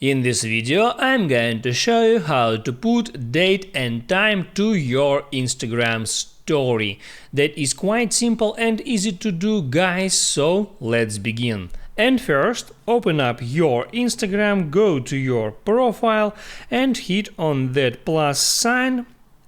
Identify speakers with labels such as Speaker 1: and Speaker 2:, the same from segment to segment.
Speaker 1: In this video, I'm going to show you how to put date and time to your Instagram story. That is quite simple and easy to do, guys, so let's begin. And first, open up your Instagram, go to your profile and hit on that plus sign,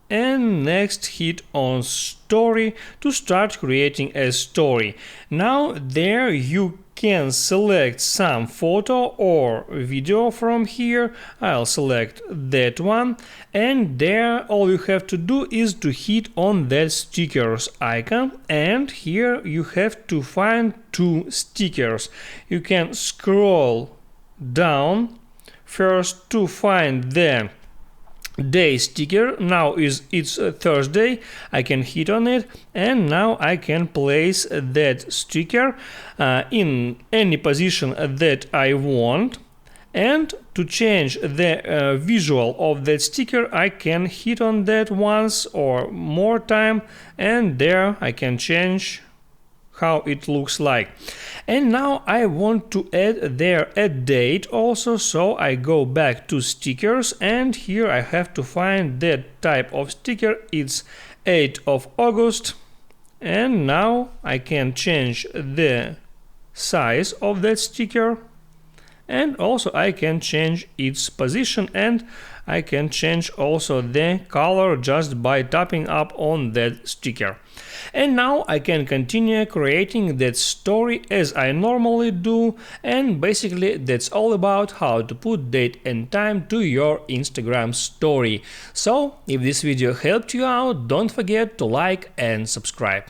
Speaker 1: and next hit on story to start creating a story. Now there you can select some photo or video from here. I'll select that one, and there all you have to do is to hit on that stickers icon, and here you have to find two stickers. You can scroll down first to find the day sticker. Now it's Thursday. I can hit on it, and now I can place that sticker in any position that I want. And to change the visual of that sticker, I can hit on that once or more time, and there I can change how it looks like. And now I want to add there a date also, so I go back to stickers, and here I have to find that type of sticker. It's 8th of August, and now I can change the size of that sticker, and also I can change its position, and I can change also the color just by tapping up on that sticker. And now I can continue creating that story as I normally do, and basically that's all about how to put date and time to your Instagram story. So if this video helped you out, don't forget to like and subscribe.